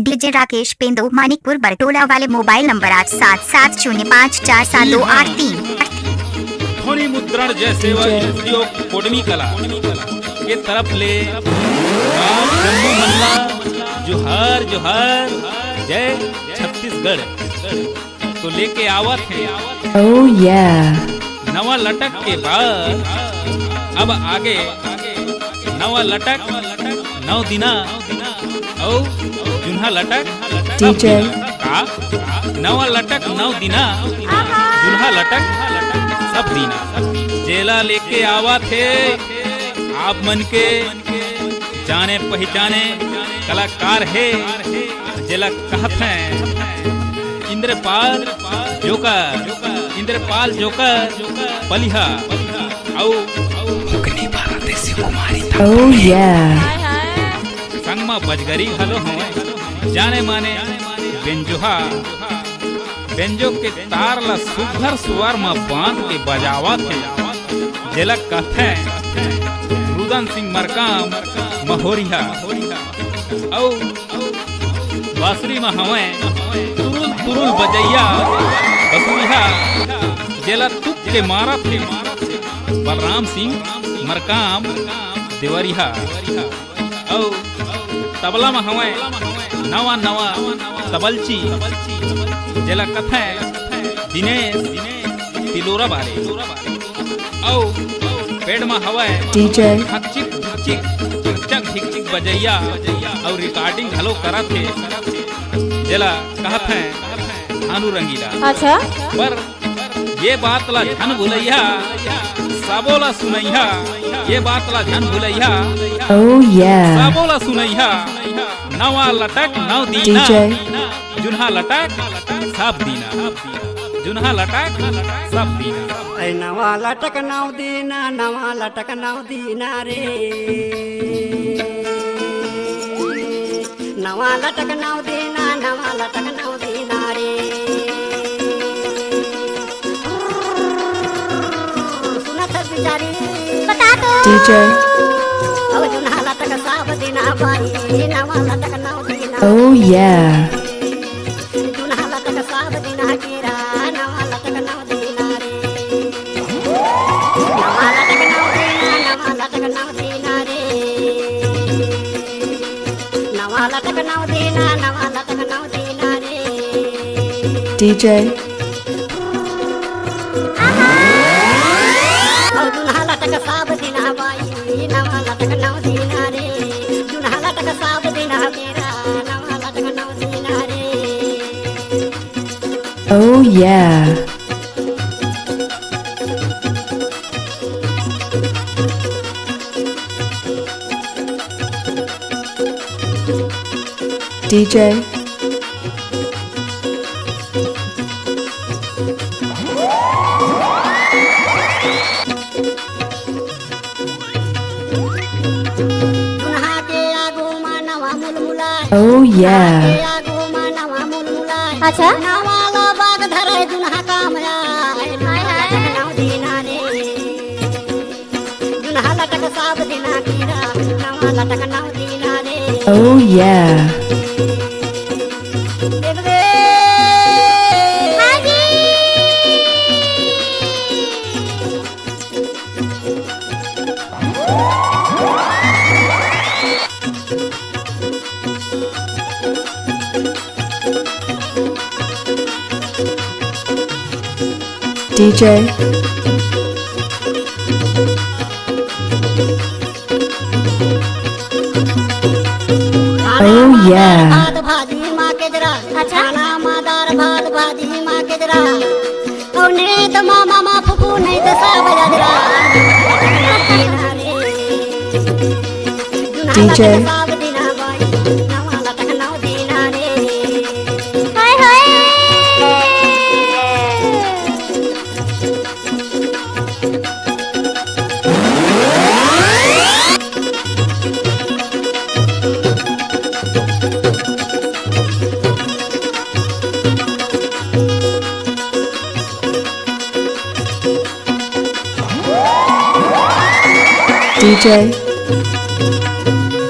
DJ Rakesh पेंदो Manikpur बरटोला वाले mobile number 8770547283। ध्वनि मुद्रण जैसे उद्योग कोडमी कला के तरफ ले जम्मू मल्ला जोहार जोहार जय छत्तीसगढ़ तो लेके आवत है। Oh yeah. नवा लटक के बाद अब आगे नवा लटक 9 दिना और जुन्हा लटक DJ का नवा लटक 9 दिना जुन्हा लटक सब दीना जेला लेके आवा थे आप मन के जाने पहचाने कलाकार है जेला कहत हैं इंद्रपाल जोकर पलिहा औ Oh yeah. संगमा बजगरी हलो हमें जाने माने बेंजो के तार ला सुघर सुवार में बांध के बजावा थे जेला कहते रुदन सिंह मरकाम महोरिया औ बांसुरी में हमें तुरुल तुरुल बजैया बसुरिया जेला तुक के मारा थे बलराम सिंह मरकाम देवरिया औ तबला में हमें नवा तबलची जेला कथे दिनेश तिलोरा बारे औ पेड़ में हवे DJ हकचिक झिकचिक बजैया और रिकॉर्डिंग हलो करा थे जेला कहत हैं भानु रंगीला। अच्छा पर ये बात ला धन भुलैया सबोला सुनैया ये बात ला धन भुलैया Oh yeah. सबोला सुनैया नवा लटक 9 दीना DJ जुन्हा लटक सब दीना जुन्हा लटक सब दीना नवा लटक 9 दीना नवा लटक 9 दीना रे नवा लटक 9 दीना नवा लटक 9 दीना रे सुनत बिचारी बता दो DJ अब जुन्हा लटक सब दीना बाई नवा लटक 9 दीना Oh yeah. जुन्हा लटक सब दीना केरा नवा लटक 9 दीना रे नवा लटक 9 दीना रे नवा लटक 9 दीना रे DJ और जुन्हा लटक सब दीना बाई नवा लटक 9 दीना रे जुन्हा लटक सब दीना केरा नवा लटक 9 दीना रे Oh yeah. DJ जुन्हा के आगू मानवा मुलमुलाय Oh yeah. के आगू मानवा मुलमुलाय अच्छा नवा ला बाग धरे जुन्हा काम आय लटक 9 दीना रे जुन्हा लटक सब दीना कीरा नवा लटक 9 दीना रे Oh yeah. देव रे हाजी DJ Oh yeah. भात भाजी माँ के जरा खाना मादार भात भाजी माँ के जरा और नहीं तो मामा माँ फुफू नहीं तो सब जरा DJ सब दीना बाई नवा लटक 9 दीना रे हाय हाय DJ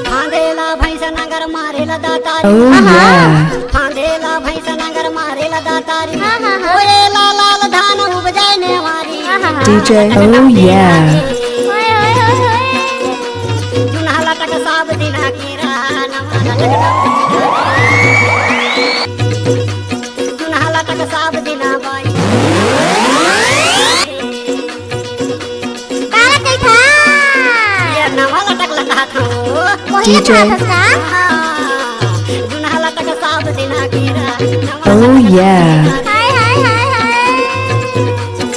भांगेला भैंस नगर मारेला दाता Oh yeah. फांदेला भैंस नगर मारेला दातारी हाँ, हाँ, हाँ। ओए लाल धान उपजाए ने हमारी DJ. Oh yeah. होय होय होय होय जुनहाला टक साब दिना केरा नवाला टक जुनहाला टक साब दिना बाई काला कई था ये नवाला टक लगा था वही DJ. था का जुनहाला टक साब दिना केरा Oh yeah. हाय हाय हाय हाय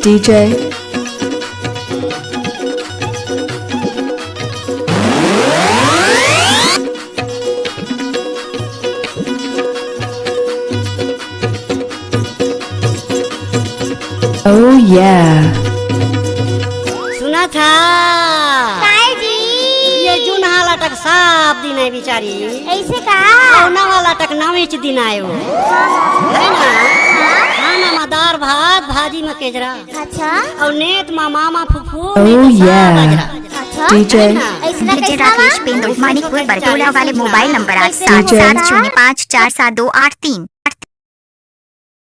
DJ. Oh yeah. सुना था काय जी ये जुनहाला टक साब दिन है बिचारी ऐसे का और नवाला टक नवेच दिन आयो है ना खाना में दाल भात भाजी में केजरा अच्छा और नेत में मामा फुफू Oh yeah. अच्छा DJ. ऐसा डीजे कैसा राकेश पेंदू मानिकपुर बरटोला वाले मोबाइल नंबर 8 DJ. 7 7 0 5 4 7 2 8 3